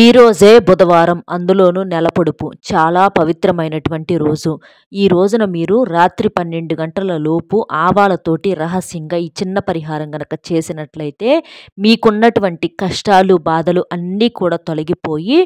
ఈ రోజే బుధవారం, అందులోనూ నెలపొడుపు. చాలా పవిత్రమైనటువంటి రోజు. ఈ రోజున మీరు రాత్రి 12 గంటల లోపు ఆవాలతోటి రహస్యంగా ఈ చిన్న పరిహారం గనక చేసినట్లయితే మీకున్నటువంటి కష్టాలు, బాధలు అన్నీ కూడా తొలగిపోయి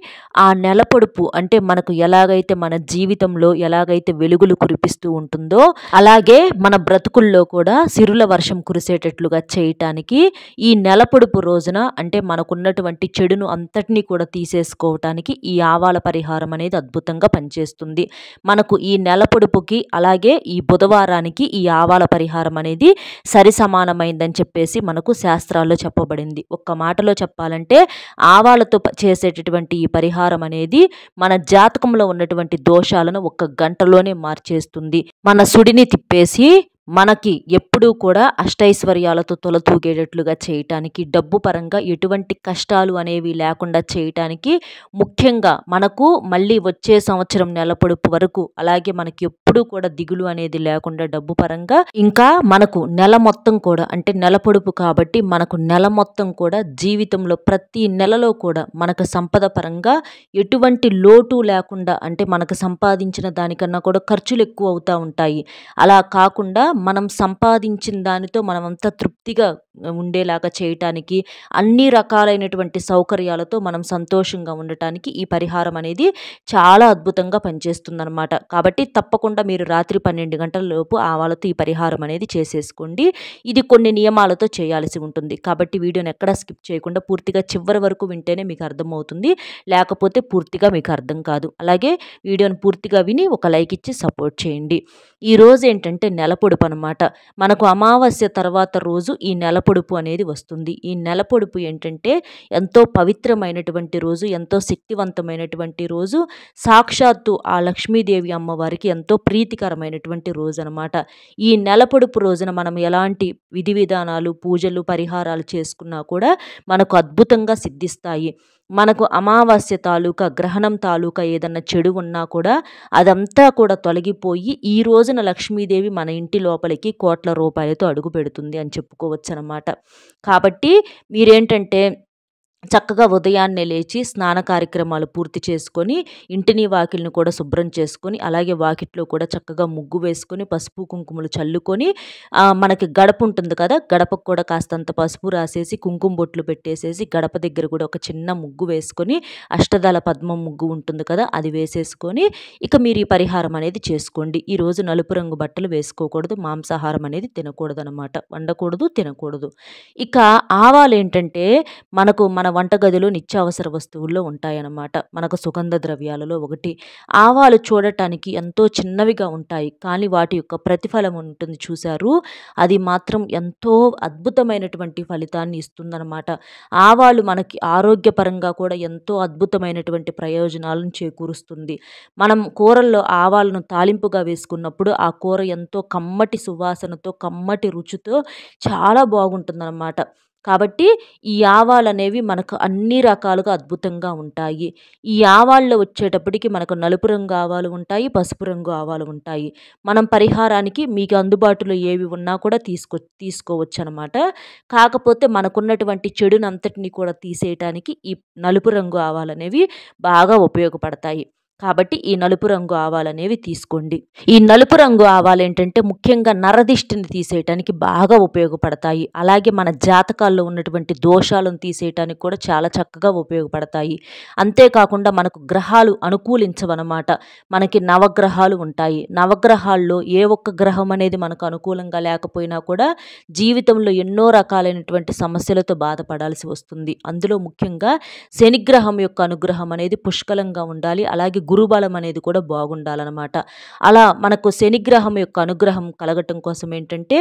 ఆ నెలపొడుపు అంటే మనకు ఎలాగైతే మన జీవితంలో ఎలాగైతే వెలుగులు కురిపిస్తూ ఉంటుందో అలాగే మన బ్రతుకుల్లో కూడా సిరుల వర్షం కురిసేటట్లుగా చేయటానికి ఈ నెలపొడుపు రోజున అంటే మనకున్నటువంటి చెడును అంతటినీ కూడా తీసేసుకోవటానికి ఈ ఆవాల పరిహారం అనేది అద్భుతంగా పనిచేస్తుంది. మనకు ఈ నెలపొడుపుకి అలాగే ఈ బుధవారానికి ఈ ఆవాల పరిహారం అనేది సరి సమానమైందని చెప్పేసి మనకు శాస్త్రాల్లో చెప్పబడింది. ఒక్క మాటలో చెప్పాలంటే ఆవాలతో చేసేటటువంటి ఈ పరిహారం అనేది మన జాతకంలో ఉన్నటువంటి దోషాలను ఒక్క గంటలోనే మార్చేస్తుంది. మన సుడిని తిప్పేసి మనకి ఎప్పుడూ కూడా అష్టైశ్వర్యాలతో తొలతూగేటట్లుగా చేయటానికి, డబ్బు పరంగా ఎటువంటి కష్టాలు అనేవి లేకుండా చేయటానికి, ముఖ్యంగా మనకు మళ్ళీ వచ్చే సంవత్సరం నెలపొడుపు వరకు అలాగే మనకి ఎప్పుడూ కూడా దిగులు అనేది లేకుండా డబ్బు పరంగా, ఇంకా మనకు నెల మొత్తం కూడా అంటే నెలపొడుపు కాబట్టి మనకు నెల మొత్తం కూడా జీవితంలో ప్రతి నెలలో కూడా మనకు సంపద పరంగా ఎటువంటి లోటు లేకుండా అంటే మనకు సంపాదించిన దానికన్నా కూడా ఖర్చులు ఎక్కువ అవుతూ ఉంటాయి. అలా కాకుండా మనం సంపాదించిన దానితో మనమంతా తృప్తిగా ఉండేలాగా చేయటానికి, అన్ని రకాలైనటువంటి సౌకర్యాలతో మనం సంతోషంగా ఉండటానికి ఈ పరిహారం అనేది చాలా అద్భుతంగా పనిచేస్తుందన్నమాట. కాబట్టి తప్పకుండా మీరు రాత్రి 12 గంటల లోపు ఆవాలతో ఈ పరిహారం అనేది చేసేసుకోండి. ఇది కొన్ని నియమాలతో చేయాల్సి ఉంటుంది. కాబట్టి వీడియోని ఎక్కడా స్కిప్ చేయకుండా పూర్తిగా చివరి వరకు వింటేనే మీకు అర్థమవుతుంది. లేకపోతే పూర్తిగా మీకు అర్థం కాదు. అలాగే వీడియోని పూర్తిగా విని ఒక లైక్ ఇచ్చి సపోర్ట్ చేయండి. ఈ రోజు ఏంటంటే నెలపొడుపు అనమాట. మనకు అమావాస్య తర్వాత రోజు ఈ నెలపొడుపు అనేది వస్తుంది. ఈ నెలపొడుపు ఏంటంటే ఎంతో పవిత్రమైనటువంటి రోజు, ఎంతో శక్తివంతమైనటువంటి రోజు. సాక్షాత్తు ఆ లక్ష్మీదేవి అమ్మవారికి ఎంతో ప్రీతికరమైనటువంటి రోజు అనమాట. ఈ నెలపొడుపు రోజున మనం ఎలాంటి విధి విధానాలు, పూజలు, పరిహారాలు చేసుకున్నా కూడా మనకు అద్భుతంగా సిద్ధిస్తాయి. మనకు అమావాస్య తాలూకా, గ్రహణం తాలూకా ఏదన్నా చెడు ఉన్నా కూడా అదంతా కూడా తొలగిపోయి ఈ రోజున లక్ష్మీదేవి మన ఇంటి లోపలికి కోట్ల రూపాయలతో అడుగు పెడుతుంది అని చెప్పుకోవచ్చు అన్నమాట. కాబట్టి మీరేంటంటే చక్కగా ఉదయాన్నే లేచి స్నాన కార్యక్రమాలు పూర్తి చేసుకొని ఇంటిని వాకిలిని కూడా శుభ్రం చేసుకొని అలాగే వాకిట్లో కూడా చక్కగా ముగ్గు వేసుకొని పసుపు కుంకుమలు చల్లుకొని మనకి గడప ఉంటుంది కదా, గడపకు కూడా కాస్తంత పసుపు రాసేసి కుంకుమ బొట్లు పెట్టేసేసి గడప దగ్గర కూడా ఒక చిన్న ముగ్గు వేసుకొని అష్టదళ పద్మం ముగ్గు ఉంటుంది కదా అది వేసేసుకొని ఇక మీరు ఈ పరిహారం అనేది చేసుకోండి. ఈరోజు నలుపు రంగు బట్టలు వేసుకోకూడదు, మాంసాహారం అనేది తినకూడదు అనమాట, వండకూడదు, తినకూడదు. ఇక ఆవాలు ఏంటంటే మనకు మన వంటగదిలో నిత్యావసర వస్తువుల్లో ఉంటాయన్నమాట. మనకు సుగంధ ద్రవ్యాలలో ఒకటి. ఆవాలు చూడటానికి ఎంతో చిన్నవిగా ఉంటాయి, కానీ వాటి యొక్క ప్రతిఫలం ఉంటుంది చూశారు, అది మాత్రం ఎంతో అద్భుతమైనటువంటి ఫలితాన్ని ఇస్తుందన్నమాట. ఆవాలు మనకి ఆరోగ్యపరంగా కూడా ఎంతో అద్భుతమైనటువంటి ప్రయోజనాలను చేకూరుస్తుంది. మనం కూరల్లో ఆవాలను తాలింపుగా వేసుకున్నప్పుడు ఆ కూర ఎంతో కమ్మటి సువాసనతో, కమ్మటి రుచితో చాలా బాగుంటుందన్నమాట. కాబట్టి ఈ ఆవాలు అనేవి మనకు అన్ని రకాలుగా అద్భుతంగా ఉంటాయి. ఈ ఆవాల్లో వచ్చేటప్పటికి మనకు నలుపు రంగు ఆవాలు ఉంటాయి, పసుపు రంగు ఆవాలు ఉంటాయి. మనం పరిహారానికి మీకు అందుబాటులో ఏవి ఉన్నా కూడా తీసుకోవచ్చు అనమాట. కాకపోతే మనకున్నటువంటి చెడునంతటిని కూడా తీసేయటానికి ఈ నలుపు రంగు ఆవాలు అనేవి బాగా ఉపయోగపడతాయి. కాబట్టి ఈ నలుపు రంగు ఆవాలనేవి తీసుకోండి. ఈ నలుపు రంగు ఆవాలు ఏంటంటే ముఖ్యంగా నరదిష్టిని తీసేయటానికి బాగా ఉపయోగపడతాయి. అలాగే మన జాతకాల్లో ఉన్నటువంటి దోషాలను తీసేయటానికి కూడా చాలా చక్కగా ఉపయోగపడతాయి. అంతేకాకుండా మనకు గ్రహాలు అనుకూలించవన్నమాట. మనకి నవగ్రహాలు ఉంటాయి. నవగ్రహాల్లో ఏ ఒక్క గ్రహం అనేది మనకు అనుకూలంగా లేకపోయినా కూడా జీవితంలో ఎన్నో రకాలైనటువంటి సమస్యలతో బాధపడాల్సి వస్తుంది. అందులో ముఖ్యంగా శనిగ్రహం యొక్క అనుగ్రహం అనేది పుష్కలంగా ఉండాలి. అలాగే గురుబలం అనేది కూడా బాగుండాలన్నమాట. అలా మనకు శనిగ్రహం యొక్క అనుగ్రహం కలగటం కోసం ఏంటంటే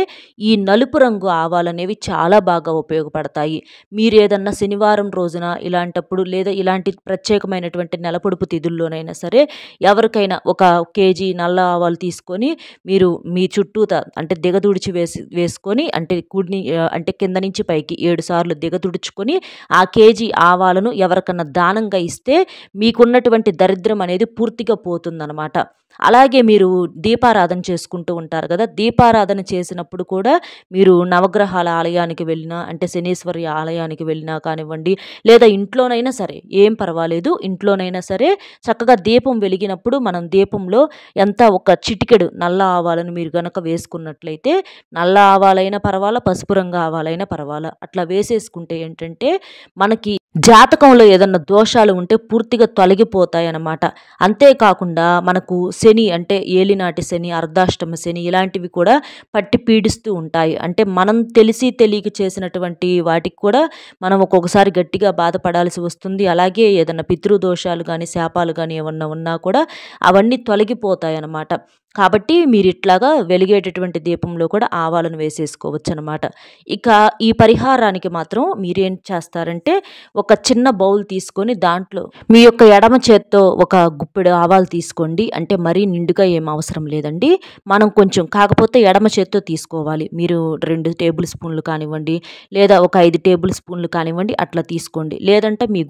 ఈ నలుపు రంగు ఆవాలు అనేవి చాలా బాగా ఉపయోగపడతాయి. మీరు ఏదన్నా శనివారం రోజున ఇలాంటప్పుడు లేదా ఇలాంటి ప్రత్యేకమైనటువంటి నెలపొడుపు తిథుల్లోనైనా సరే ఎవరికైనా ఒక కేజీ నల్ల ఆవాలు తీసుకొని మీరు మీ చుట్టూత అంటే దిగదుడిచి వేసుకొని అంటే కింద నుంచి పైకి 7 సార్లు దిగదుడుచుకొని ఆ కేజీ ఆవాలను ఎవరికన్నా దానంగా ఇస్తే మీకున్నటువంటి దరిద్రం అనేది అనేది పూర్తిగా పోతుందనమాట. అలాగే మీరు దీపారాధన చేసుకుంటూ ఉంటారు కదా! దీపారాధన చేసినప్పుడు కూడా మీరు నవగ్రహాల ఆలయానికి వెళ్ళినా, అంటే శనీశ్వరి ఆలయానికి వెళ్ళినా కానివ్వండి, లేదా ఇంట్లోనైనా సరే ఏం పర్వాలేదు. ఇంట్లోనైనా సరే చక్కగా దీపం వెలిగినప్పుడు మనం దీపంలో ఎంత ఒక చిటికెడు నల్ల ఆవాలను మీరు గనక వేసుకున్నట్లయితే, నల్ల ఆవాలైనా పరవాలా, పసుపు రంగు ఆవాలైనా పరవాలా, అట్లా వేసేసుకుంటే ఏంటంటే మనకి జాతకంలో ఏదన్నా దోషాలు ఉంటే పూర్తిగా తొలగిపోతాయన్నమాట. అంతేకాకుండా మనకు శని అంటే ఏలినాటి శని, అర్ధాష్టమ శని ఇలాంటివి కూడా పట్టి పీడిస్తూ ఉంటాయి. అంటే మనం తెలిసి తెలియక చేసినటువంటి వాటికి కూడా మనం ఒక్కొక్కసారి గట్టిగా బాధపడాల్సి వస్తుంది. అలాగే ఏదన్నా పితృదోషాలు గానీ, శాపాలు గానీ ఏమన్నా ఉన్నా కూడా అవన్నీ తొలగిపోతాయన్నమాట. కాబట్టి మీరిట్లాగా వెలిగేటటువంటి దీపంలో కూడా ఆవాలను వేసేసుకోవచ్చనమాట. ఇక ఈ పరిహారానికి మాత్రం మీరేం చేస్తారంటే, ఒక చిన్న బౌల్ తీసుకొని దాంట్లో మీ యొక్క ఎడమ చేత్తో ఒక గుప్పెడు ఆవాలు తీసుకోండి. అంటే మరీ నిండుగా ఏం అవసరం లేదండి. మనం కొంచెం కాకపోతే ఎడమ చేత్తో తీసుకోవాలి. మీరు 2 టేబుల్ స్పూన్లు కానివ్వండి, లేదా ఒక 5 టేబుల్ స్పూన్లు కానివ్వండి అట్లా తీసుకోండి. లేదంటే మీ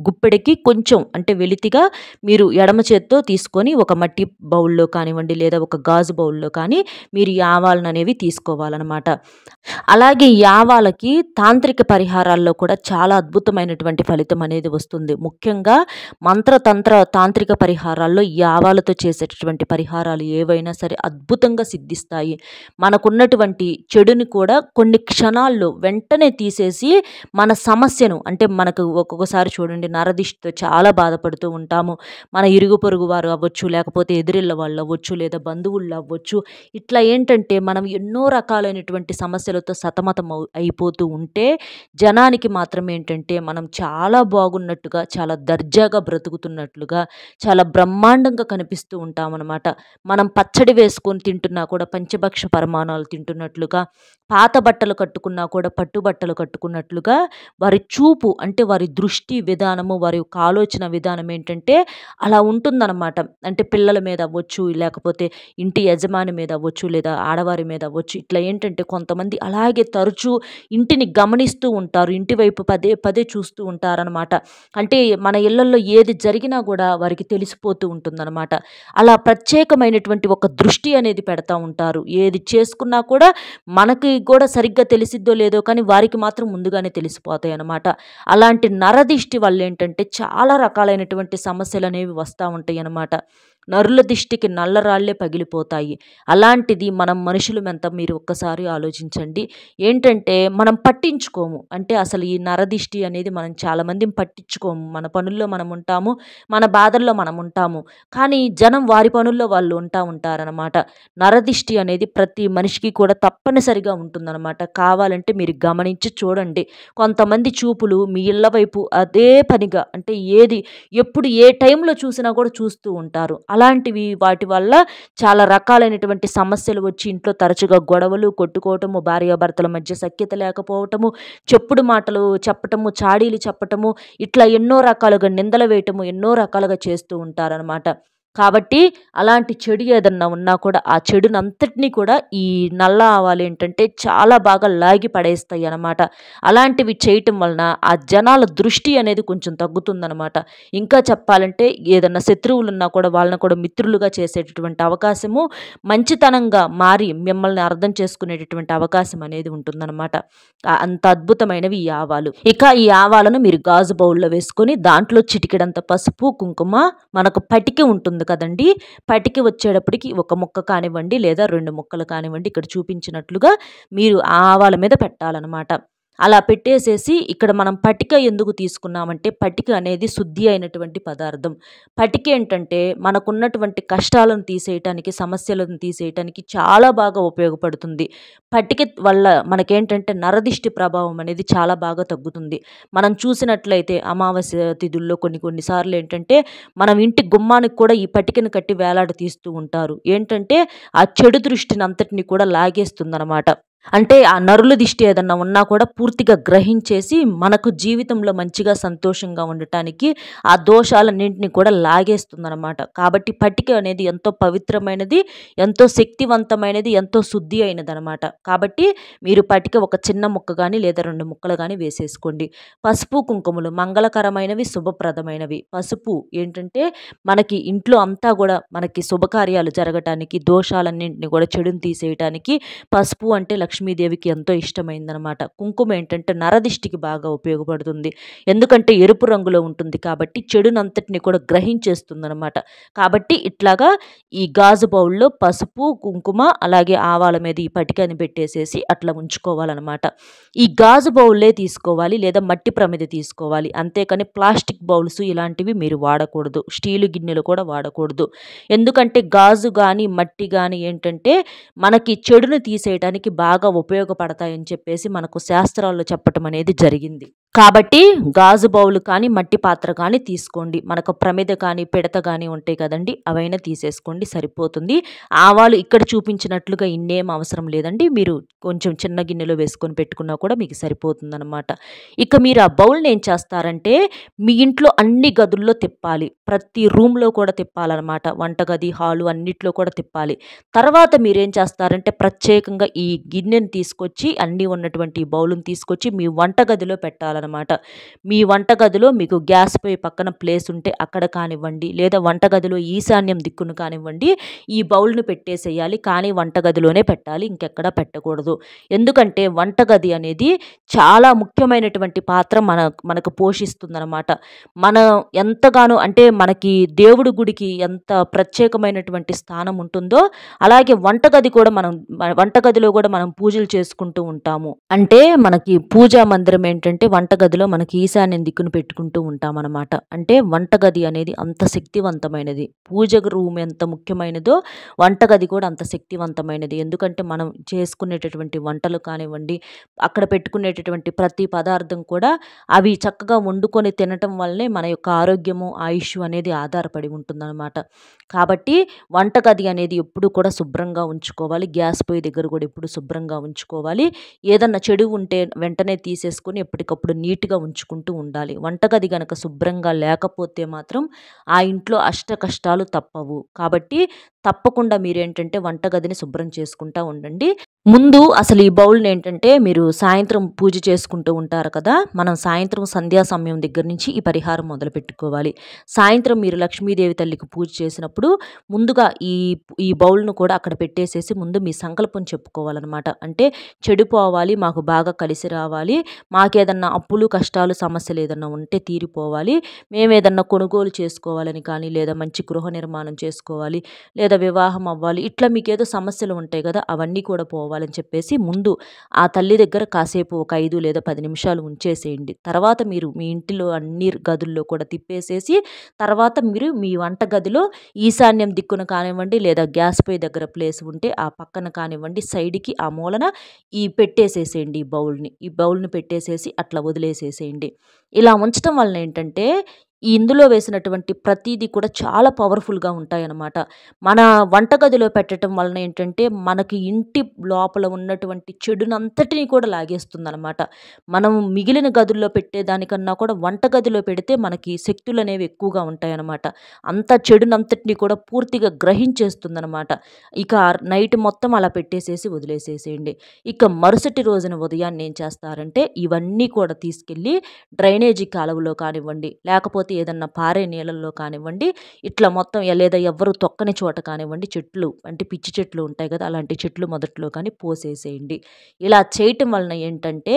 గుప్పెడికి కొంచెం అంటే వెలితిగా మీరు ఎడమ చేత్తో తీసుకొని ఒక మట్టి బౌల్‌లో కానివ్వండి, లేదా ఒక గాజు బౌల్‌లో కానీ మీరు ఈ ఆవాలననేవి తీసుకోవాలనమాట. అలాగే ఈ ఆవాలకి తాంత్రిక పరిహారాల్లో కూడా చాలా అద్భుతమైనటువంటి ఫలితం అనేది వస్తుంది. ముఖ్యంగా మంత్రతంత్ర తాంత్రిక పరిహారాల్లో ఈ ఆవాలతో చేసేటటువంటి పరిహారాలు ఏవైనా సరే అద్భుతంగా సిద్ధిస్తాయి. మనకున్నటువంటి చెడుని కూడా కొన్ని క్షణాల్లో వెంటనే తీసేసి మన సమస్యను, అంటే మనకు ఒక్కొక్కసారి చూడండి నరదిష్టితో చాలా బాధపడుతూ ఉంటాము. మన ఇరుగు పొరుగు వారు అవ్వచ్చు, లేకపోతే ఎదురిళ్ళ వాళ్ళు అవ్వచ్చు, లేదా బంధువులు అవ్వచ్చు. ఇట్లా ఏంటంటే మనం ఎన్నో రకాలైనటువంటి సమస్యలతో సతమతం అయిపోతూ ఉంటే, జనానికి మాత్రం ఏంటంటే మనం చాలా బాగున్నట్టుగా, చాలా దర్జాగా బ్రతుకుతున్నట్లుగా, చాలా బ్రహ్మాండంగా కనిపిస్తూ ఉంటామన్నమాట. మనం పచ్చడి వేసుకొని తింటున్నా కూడా పంచభక్ష పరమాణాలు తింటున్నట్లుగా, పాత బట్టలు కట్టుకున్నా కూడా పట్టు బట్టలు కట్టుకున్నట్లుగా, వారి చూపు అంటే వారి దృష్టి విధానము, వారి యొక్క ఆలోచన విధానం ఏంటంటే అలా ఉంటుందన్నమాట. అంటే పిల్లల మీద అవ్వచ్చు, లేకపోతే ఇంటి యజమాని మీద అవ్వచ్చు, లేదా ఆడవారి మీద అవ్వచ్చు. ఇట్లా ఏంటంటే కొంతమంది అలాగే తరచూ ఇంటిని గమనిస్తూ ఉంటారు. ఇంటి వైపు పదే పదే చూస్తూ ఉంటారనమాట. అంటే మన ఇళ్లల్లో ఏది జరిగినా కూడా వారికి తెలిసిపోతూ ఉంటుందన్నమాట. అలా ప్రత్యేకమైనటువంటి ఒక దృష్టి అనేది పెడతా ఉంటారు. ఏది చేసుకున్నా కూడా మనకి కూడా సరిగ్గా తెలిసిద్దో లేదో కానీ వారికి మాత్రం ముందుగానే తెలిసిపోతాయి అన్నమాట. అలాంటి నరదిష్టి వల్ల ఏంటంటే చాలా రకాలైనటువంటి సమస్యలు అనేవి వస్తూ ఉంటాయి అన్నమాట. నరుల దిష్టికి నల్లరాళ్లే పగిలిపోతాయి. అలాంటిది మనం మనుషులమెంత మీరు ఒక్కసారి ఆలోచించండి. ఏంటంటే మనం పట్టించుకోము. అంటే అసలు ఈ నరదిష్టి అనేది మనం చాలామంది పట్టించుకోము. మన పనుల్లో మనం ఉంటాము. మన బాధల్లో మనం ఉంటాము. కానీ జనం వారి పనుల్లో వాళ్ళు ఉంటారనమాట. నరదిష్టి అనేది ప్రతి మనిషికి కూడా తప్పనిసరిగా ఉంటుందన్నమాట. కావాలంటే మీరు గమనించి చూడండి. కొంతమంది చూపులు మీ ఇళ్ళ వైపు అదే పనిగా, అంటే ఎప్పుడు ఏ టైంలో చూసినా కూడా చూస్తూ ఉంటారు. అలాంటివి వాటి వల్ల చాలా రకాలైనటువంటి సమస్యలు వచ్చి ఇంట్లో తరచుగా గొడవలు, కొట్టుకోవటము, భార్యాభర్తల మధ్య సఖ్యత లేకపోవటము, చెప్పుడు మాటలు చెప్పటము, చాడీలు చెప్పటము, ఇట్లా ఎన్నో రకాలుగా నిందలు వేయటము, ఎన్నో రకాలుగా చేస్తూ ఉంటారనమాట. కాబట్టి అలాంటి చెడు ఏదన్నా ఉన్నా కూడా ఆ చెడునంతటినీ కూడా ఈ నల్ల ఆవాలు ఏంటంటే చాలా బాగా లాగి పడేస్తాయి అన్నమాట. అలాంటివి చేయటం వలన ఆ జనాల దృష్టి అనేది కొంచెం తగ్గుతుందన్నమాట. ఇంకా చెప్పాలంటే ఏదన్నా శత్రువులున్నా కూడా వాళ్ళని కూడా మిత్రులుగా చేసేటటువంటి అవకాశము, మంచితనంగా మారి మిమ్మల్ని అర్థం చేసుకునేటటువంటి అవకాశం అనేది ఉంటుందన్నమాట. అంత అద్భుతమైనవి ఈ ఆవాలు. ఇక ఈ ఆవాలను మీరు గాజు బౌల్లో వేసుకొని దాంట్లో చిటికెడంత పసుపు, కుంకుమ, మనకు పటిక ఉంటుంది కదండి, పటికి వచ్చేటప్పటికి ఒక ముక్క కానివ్వండి, లేదా 2 ముక్కలు కానివ్వండి, ఇక్కడ చూపించినట్లుగా మీరు ఆ ఆవాల మీద పెట్టాలన్నమాట. అలా పెట్టేసేసి ఇక్కడ మనం పటిక ఎందుకు తీసుకున్నామంటే, పటిక అనేది శుద్ధి అయినటువంటి పదార్థం. పటిక ఏంటంటే మనకున్నటువంటి కష్టాలను తీసేయటానికి, సమస్యలను తీసేయటానికి చాలా బాగా ఉపయోగపడుతుంది. పటిక వల్ల మనకేంటంటే నరదిష్టి ప్రభావం అనేది చాలా బాగా తగ్గుతుంది. మనం చూసినట్లయితే అమావాస్య తిథుల్లో కొన్ని సార్లు ఏంటంటే మనం ఇంటి గుమ్మానికి కూడా ఈ పటికను కట్టి వేలాడ తీస్తూ ఉంటారు. ఏంటంటే ఆ చెడు దృష్టిని అంతటిని కూడా లాగేస్తుందన్నమాట. అంటే ఆ నరుల దిష్టి ఏదన్నా ఉన్నా కూడా పూర్తిగా గ్రహించేసి మనకు జీవితంలో మంచిగా సంతోషంగా ఉండటానికి ఆ దోషాలన్నింటిని కూడా లాగేస్తుందనమాట. కాబట్టి పట్టిక అనేది ఎంతో పవిత్రమైనది, ఎంతో శక్తివంతమైనది, ఎంతో శుద్ధి అయినదనమాట. కాబట్టి మీరు పట్టిక ఒక చిన్న ముక్క గాని లేదా 2 ముక్కలు గాని వేసేసుకోండి. పసుపు, కుంకుమలు మంగళకరమైనవి, శుభప్రదమైనవి. పసుపు ఏంటంటే మనకి ఇంట్లో అంతా గూడా మనకి శుభకార్యాలు జరగటానికి, దోషాలన్నింటిని కూడా చెడుని తీసేయటానికి పసుపు అంటే లక్ష్మీదేవికి ఎంతో ఇష్టమైందనమాట. కుంకుమ ఏంటంటే నరదిష్టికి బాగా ఉపయోగపడుతుంది. ఎందుకంటే ఎరుపు రంగులో ఉంటుంది కాబట్టి చెడునంతటిని కూడా గ్రహించేస్తుందనమాట. కాబట్టి ఇట్లాగా ఈ గాజు బౌల్‌లో పసుపు, కుంకుమ అలాగే ఆవాల మీద ఈ పటికని పెట్టేసేసి అట్లా ఉంచుకోవాలనమాట. ఈ గాజు బౌల్లే తీసుకోవాలి లేదా మట్టి ప్రమిద తీసుకోవాలి. అంతేకాని ప్లాస్టిక్ బౌల్స్ ఇలాంటివి మీరు వాడకూడదు. స్టీలు గిన్నెలు కూడా వాడకూడదు. ఎందుకంటే గాజు గాని, మట్టి గాని ఏంటంటే మనకి చెడుని తీసేయడానికి బాగా ఉపయోగపడతాయని చెప్పేసి మనకు శాస్త్రాల్లో చెప్పటం అనేది జరిగింది. కాబట్టి గాజు బౌల్ కానీ, మట్టి పాత్ర కానీ తీసుకోండి. మనకు ప్రమిద కానీ, పిడత గానీ ఉంటాయి కదండీ! అవైనా తీసేసుకోండి సరిపోతుంది. ఆవాలు ఇక్కడ చూపించినట్లుగా ఇన్నేం అవసరం లేదండి. మీరు కొంచెం చిన్న గిన్నెలో వేసుకొని పెట్టుకున్నా కూడా మీకు సరిపోతుందనమాట. ఇక మీరు ఆ బౌల్‌ని ఏం చేస్తారంటే మీ ఇంట్లో అన్ని గదుల్లో తిప్పాలి. ప్రతి రూమ్‌లో కూడా తిప్పాలనమాట. వంటగది, హాలు అన్నిట్లో కూడా తిప్పాలి. తర్వాత మీరేం చేస్తారంటే ప్రత్యేకంగా ఈ గిన్నెని తీసుకొచ్చి అన్నీ ఉన్నటువంటి ఈ బౌల్‌ని తీసుకొచ్చి మీ వంటగదిలో పెట్టాలనమాట. మీ వంటగదిలో మీకు గ్యాస్ పొయ్యి పక్కన ప్లేస్ ఉంటే అక్కడ కానివ్వండి, లేదా వంటగదిలో ఈశాన్యం దిక్కున కానివ్వండి, ఈ బౌల్‌ని పెట్టేసేయాలి. కానీ వంటగదిలోనే పెట్టాలి. ఇంకెక్కడా పెట్టకూడదు. ఎందుకంటే వంటగది అనేది చాలా ముఖ్యమైనటువంటి పాత్ర మనకు పోషిస్తుందనమాట. మనం ఎంతగానో అంటే మనకి దేవుడి గుడికి ఎంత ప్రత్యేకమైనటువంటి స్థానం ఉంటుందో అలాగే వంటగదిలో కూడా మనం పూజలు చేసుకుంటూ ఉంటాము. అంటే మనకి పూజా మందిరం ఏంటంటే వంటగదిలో మనకి ఈశాన్యం దిక్కును పెట్టుకుంటూ ఉంటామనమాట. అంటే వంటగది అనేది అంత శక్తివంతమైనది. పూజ రూమ్ ఎంత ముఖ్యమైనదో వంటగది కూడా అంత శక్తివంతమైనది. ఎందుకంటే మనం చేసుకునేటటువంటి వంటలు కానివ్వండి, అక్కడ పెట్టుకునేటటువంటి ప్రతి పదార్థం కూడా అవి చక్కగా వండుకొని తినటం వల్లనే మన యొక్క ఆరోగ్యము, ఆయుష్ అనేది ఆధారపడి ఉంటుందన్నమాట. కాబట్టి వంటగది అనేది ఎప్పుడు కూడా శుభ్రంగా ఉంచుకోవాలి. గ్యాస్ పొయ్యి దగ్గర కూడా ఎప్పుడు శుభ్రంగా ఉంచుకోవాలి. ఏదన్నా చెడు ఉంటే వెంటనే తీసేసుకొని ఎప్పటికప్పుడు నీట్‌గా ఉంచుకుంటూ ఉండాలి. వంటగది గనక శుభ్రంగా లేకపోతే మాత్రం ఆ ఇంట్లో అష్ట కష్టాలు తప్పవు. కాబట్టి తప్పకుండా మీరేంటంటే వంటగదిని శుభ్రం చేసుకుంటా ఉండండి. ముందు అసలు ఈ బౌల్‌ని ఏంటంటే మీరు సాయంత్రం పూజ చేసుకుంటూ ఉంటారు కదా! మనం సాయంత్రం సంధ్యా సమయం దగ్గర నుంచి ఈ పరిహారం మొదలుపెట్టుకోవాలి. సాయంత్రం మీరు లక్ష్మీదేవి తల్లికి పూజ చేసినప్పుడు ముందుగా ఈ బౌల్‌ను కూడా అక్కడ పెట్టేసేసి ముందు మీ సంకల్పం చెప్పుకోవాలనమాట. అంటే చెడు పోవాలి, మాకు బాగా కలిసి రావాలి, మాకేదన్నా అప్పులు, కష్టాలు, సమస్యలు ఏదన్నా ఉంటే తీరిపోవాలి, మేమేదన్నా కొనుగోలు చేసుకోవాలని కానీ, లేదా మంచి గృహ నిర్మాణం చేసుకోవాలి, లేదా వివాహం అవ్వాలి, ఇట్లా మీకేదో సమస్యలు ఉంటాయి కదా! అవన్నీ కూడా పోవాలని చెప్పేసి ముందు ఆ తల్లి దగ్గర కాసేపు ఒక 5 లేదా 10 నిమిషాలు ఉంచేసేయండి. తర్వాత మీరు మీ ఇంటిలో అన్ని గదుల్లో కూడా తిప్పేసేసి తర్వాత మీరు మీ వంట గదిలో ఈశాన్యం దిక్కున కానివ్వండి, లేదా గ్యాస్ పొయ్యి దగ్గర ప్లేస్ ఉంటే ఆ పక్కన కానివ్వండి, సైడ్‌కి ఆ మూలన పెట్టేసేసేయండి ఈ బౌల్‌ని పెట్టేసేసి అట్లా వదిలేసేసేయండి. ఇలా ఉంచటం వలన ఏంటంటే ఇందులో వేసినటువంటి ప్రతీది కూడా చాలా పవర్‌ఫుల్‌గా ఉంటాయన్నమాట. మన వంటగదిలో పెట్టటం వలన ఏంటంటే మనకి ఇంటి లోపల ఉన్నటువంటి చెడునంతటిని కూడా లాగేస్తుందన్నమాట. మనం మిగిలిన గదుల్లో పెట్టేదానికన్నా కూడా వంటగదిలో పెడితే మనకి శక్తులనేవి ఎక్కువగా ఉంటాయన్నమాట. అంత చెడునంతటిని కూడా పూర్తిగా గ్రహించేస్తుందన్నమాట. ఇక నైట్ మొత్తం అలా పెట్టేసేసి వదిలేసేసేయండి. ఇక మరుసటి రోజున ఉదయాన్నే ఏం చేస్తారంటే ఇవన్నీ కూడా తీసుకెళ్ళి డ్రైనేజీ కాలువలో కానివ్వండి, లేకపోతే ఏదన్నా పారే నీళ్ళల్లో కానివ్వండి, ఇట్లా మొత్తం లేదా ఎవ్వరు తొక్కని చోట కానివ్వండి, చెట్లు అంటే పిచ్చి చెట్లు ఉంటాయి కదా! అలాంటి చెట్లు మొదట్లో కానీ పోసేసేయండి. ఇలా చేయటం వలన ఏంటంటే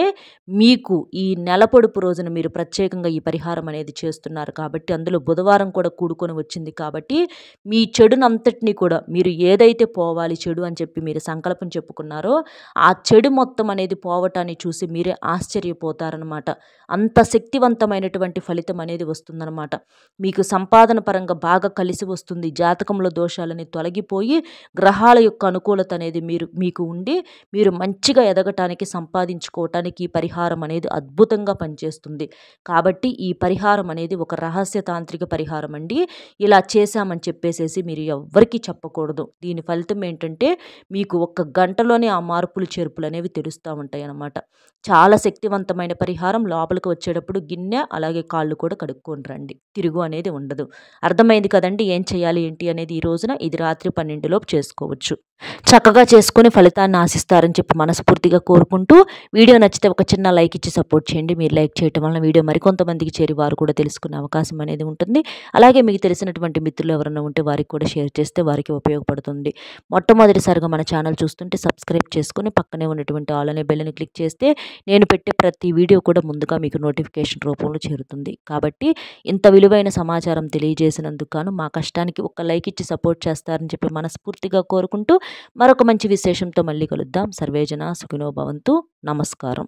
మీకు ఈ నెల పొడుపు రోజున మీరు ప్రత్యేకంగా ఈ పరిహారం అనేది చేస్తున్నారు కాబట్టి, అందులో బుధవారం కూడా కూడుకొని వచ్చింది కాబట్టి, మీ చెడునంతటిని కూడా మీరు ఏదైతే పోవాలి చెడు అని చెప్పి మీరు సంకల్పం చెప్పుకున్నారో, ఆ చెడు మొత్తం అనేది పోవటాన్ని చూసి మీరే ఆశ్చర్యపోతారనమాట. అంత శక్తివంతమైనటువంటి ఫలితం అనేది వస్తుందనమాట. వస్తుందన్నమాట. మీకు సంపాదన పరంగా బాగా కలిసి వస్తుంది. జాతకంలో దోషాలని తొలగిపోయి గ్రహాల యొక్క అనుకూలత అనేది మీకు ఉండి మీరు మంచిగా ఎదగటానికి, సంపాదించుకోవటానికి ఈ పరిహారం అనేది అద్భుతంగా పనిచేస్తుంది. కాబట్టి ఈ పరిహారం అనేది ఒక రహస్య తాంత్రిక పరిహారం అండి. ఇలా చేశామని చెప్పేసేసి మీరు ఎవ్వరికీ చెప్పకూడదు. దీని ఫలితం ఏంటంటే మీకు ఒక్క గంటలోనే ఆ మార్పులు చేర్పులు అనేవి తెలుస్తూ ఉంటాయి అన్నమాట. చాలా శక్తివంతమైన పరిహారం. లోపలికి వచ్చేటప్పుడు గిన్నె అలాగే కాళ్ళు కూడా కడుక్కొని రండి. తిరుగు అనేది ఉండదు. అర్థమైంది కదండి ఏం చేయాలి ఏంటి అనేది. ఈ రోజున ఇది రాత్రి 12 లోపు చేసుకోవచ్చు. చక్కగా చేసుకొని ఫలితాన్ని ఆశిస్తారని చెప్పి మనస్ఫూర్తిగా కోరుకుంటూ, వీడియో నచ్చితే ఒక చిన్న లైక్ ఇచ్చి సపోర్ట్ చేయండి. మీరు లైక్ చేయటం వలన వీడియో మరికొంతమందికి చేరి వారు కూడా తెలుసుకునే అవకాశం అనేది ఉంటుంది. అలాగే మీకు తెలిసినటువంటి మిత్రులు ఎవరైనా ఉంటే వారికి కూడా షేర్ చేస్తే వారికి ఉపయోగపడుతుంది. మొట్టమొదటిసారిగా మన ఛానల్ చూస్తుంటే సబ్స్క్రైబ్ చేసుకొని పక్కనే ఉన్నటువంటి ఆల్ అనే బెల్ని క్లిక్ చేస్తే నేను పెట్టే ప్రతి వీడియో కూడా ముందుగా మీకు నోటిఫికేషన్ రూపంలో చేరుతుంది. కాబట్టి ఇంత విలువైన సమాచారం తెలియజేసినందుకు గాను మా కష్టానికి ఒక లైక్ ఇచ్చి సపోర్ట్ చేస్తారని చెప్పి మనస్ఫూర్తిగా కోరుకుంటూ, మరొక మంచి విశేషంతో మళ్ళీ కలుద్దాం. సర్వేజన సుఖినో భవంతు. నమస్కారం.